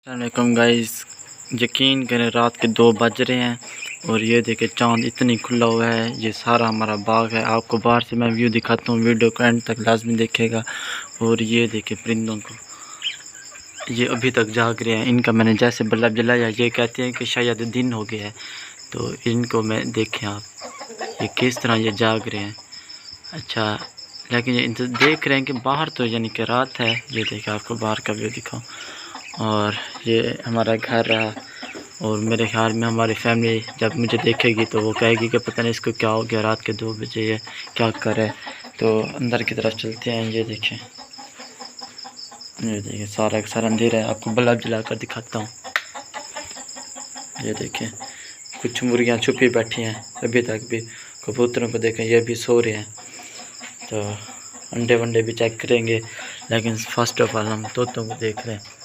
अस्सलामुअलैकुम गाइस, यकीन करें रात के 2 बज रहे हैं और ये देखे चांद इतनी खुला हुआ है। ये सारा हमारा बाग है। आपको बाहर से मैं व्यू दिखाता हूँ, वीडियो को एंड तक लाजमी देखेगा। और ये देखे परिंदों को, ये अभी तक जाग रहे हैं। इनका मैंने जैसे बल्ब जलाया, ये कहते हैं कि शायद दिन हो गया है। तो इनको मैं देखें आप, ये किस तरह ये जाग रहे हैं। अच्छा, लेकिन ये देख रहे हैं कि बाहर तो यानी कि रात है। ये देखे आपको बाहर का व्यू दिखाऊँ। और ये हमारा घर रहा। और मेरे ख्याल में हमारी फैमिली जब मुझे देखेगी तो वो कहेगी कि पता नहीं इसको क्या हो गया, रात के 2 बजे ये क्या कर है। तो अंदर की तरफ चलते हैं। ये देखें, ये देखें सारा सारा अंधेरा है। आपको बल्ब जला कर दिखाता हूँ। ये देखें कुछ मुर्गियाँ छुपी बैठी हैं अभी तक भी। कबूतरों को देखें, ये भी सो रहे हैं। तो अंडे वंडे भी चेक करेंगे, लेकिन फर्स्ट ऑफ ऑल हम तोतों को देख रहे हैं।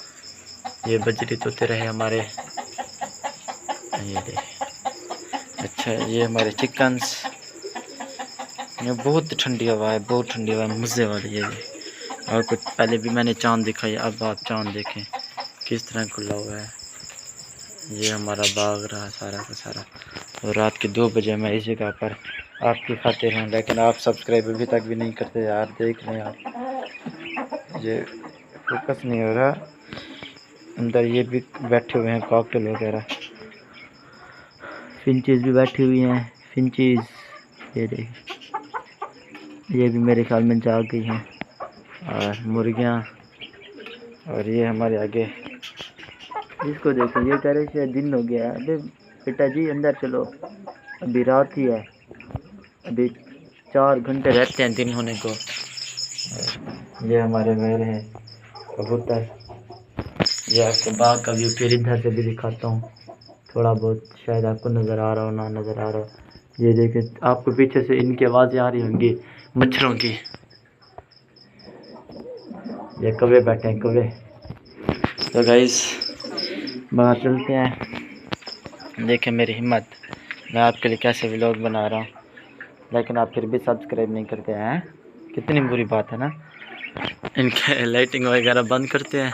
ये बजरी तोते रहे हमारे, ये देखें। अच्छा, ये हमारे चिकन्स। ये बहुत ठंडी हवा है, बहुत ठंडी हवा है, मज़े वाली है ये। और कुछ पहले भी मैंने चांद दिखाई, अब आप चांद देखें किस तरह खुला हुआ है। ये हमारा बाग रहा सारा का सारा। और रात के 2 बजे मैं इस जगह पर आपकी खातिर हूँ, लेकिन आप सब्सक्राइब अभी तक भी नहीं करते यार। देख लें आप, ये फोकस नहीं हो रहा। अंदर ये भी बैठे हुए हैं कॉकटेल वगैरह। फिंचेस भी बैठी हुई हैं, फिंचेस। ये देखिए, ये भी मेरे ख्याल में जाग गई हैं। और मुर्गियाँ। और ये हमारे आगे, इसको देखो, ये कह रहे शायद दिन हो गया है। अबे बेटा जी अंदर चलो, अभी रात ही है। अभी 4 घंटे रहते हैं दिन होने को। ये हमारे मेल हैं कबूतर। ये आपको बाग का व्यू फिर इधर से भी दिखाता हूँ थोड़ा बहुत, शायद आपको नज़र आ रहा हो ना नज़र आ रहा हो। ये देखें, आपको पीछे से इनकी आवाज़ें आ रही होंगी मच्छरों की। ये कौवे बैठे हैं, कौवे। तो गाइस बाहर चलते हैं। देखें मेरी हिम्मत, मैं आपके लिए कैसे व्लॉग बना रहा हूँ, लेकिन आप फिर भी सब्सक्राइब नहीं करते हैं। कितनी बुरी बात है ना। इनके लाइटिंग वगैरह बंद करते हैं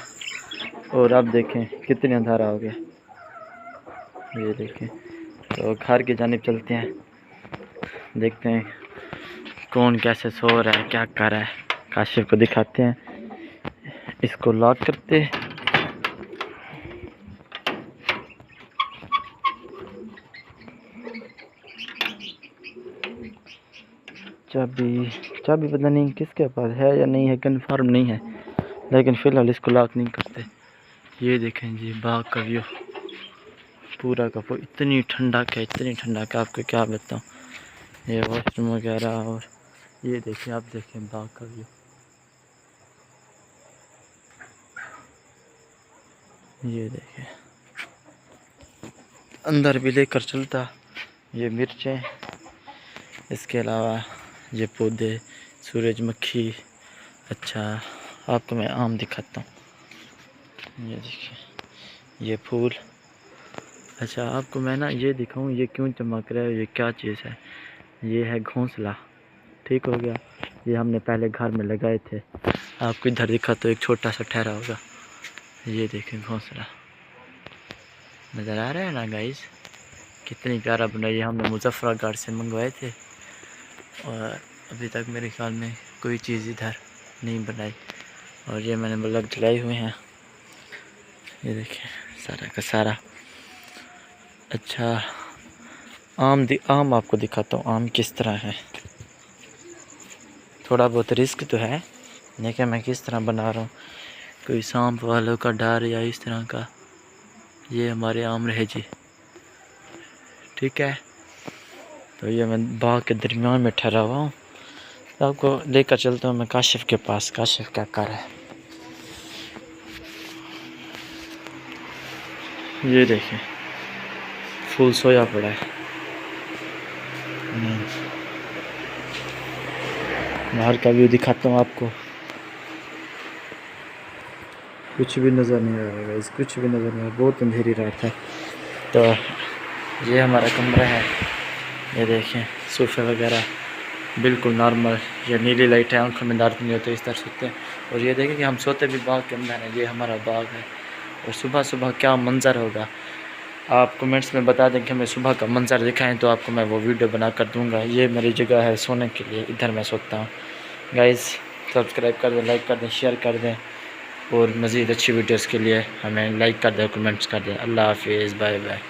और अब देखें कितनी अंधारा हो गया। ये देखें, तो घर की जानिब चलते हैं, देखते हैं कौन कैसे सो रहा है, क्या कर रहा है। काशिफ को दिखाते हैं। इसको लॉक करते, चाबी चाबी पता नहीं किसके पास है या नहीं है, कंफर्म नहीं है, लेकिन फ़िलहाल इसको लॉक नहीं करते। ये देखें जी बाग का व्यू पूरा का पूरा। इतनी ठंडक है, इतनी ठंडक है, आपको क्या बताऊँ। ये वॉशरूम वगैरह। और ये देखें, आप देखें बाग का व्यू। ये देखें, अंदर भी लेकर चलता। ये मिर्चें, इसके अलावा ये पौधे, सूरजमुखी। अच्छा, आपको मैं आम दिखाता हूँ। ये देखिए ये फूल। अच्छा, आपको मैं ना ये दिखाऊं ये क्यों चमक रहा है, ये क्या चीज़ है। ये है घोंसला, ठीक हो गया। ये हमने पहले घर में लगाए थे। आपको इधर दिखा तो एक छोटा सा ठहरा होगा। ये देखें घोंसला, नज़र आ रहा है ना गाइस, कितनी प्यारा बनाई है। हमने मुजफ्फराबाद से मंगवाए थे और अभी तक मेरे ख्याल में कोई चीज़ इधर नहीं बनाई। और ये मैंने बल्ब जलाए हुए हैं। ये देखें सारा का सारा। अच्छा, आम आपको दिखाता हूँ, आम किस तरह है। थोड़ा बहुत रिस्क तो है, लेकिन मैं किस तरह बना रहा हूँ, कोई सांप वालों का डर या इस तरह का। ये हमारे आम रहे जी, ठीक है। तो ये मैं बाग के दरमियान में ठहरा हुआ हूँ, तो आपको लेकर चलता हूँ मैं काशिफ के पास। काशिफ क्या कर रहा है, ये देखें फूल सोया पड़ा है। बाहर का व्यू दिखाता हूँ आपको। कुछ भी नज़र नहीं आ रहा है, कुछ भी नज़र नहीं आ रहा, बहुत अंधेरी रात है। तो ये हमारा कमरा है। ये देखें सोफे वगैरह बिल्कुल नॉर्मल। ये नीली लाइट है, आंखों में दर्द नहीं होते, इस तरह सोते हैं। और ये देखें कि हम सोते भी बाग के अंदर हैं। ये हमारा बाग है और सुबह सुबह क्या मंज़र होगा। आप कमेंट्स में बता दें कि हमें सुबह का मंज़र दिखाएं तो आपको मैं वो वीडियो बना कर दूँगा। ये मेरी जगह है सोने के लिए, इधर मैं सोता हूँ। गाइस सब्सक्राइब कर दें, लाइक कर दें, शेयर कर दें और मज़ीद अच्छी वीडियोज़ के लिए हमें लाइक कर दें, कमेंट्स कर दें। अल्लाह हाफिज़, बाय बाय।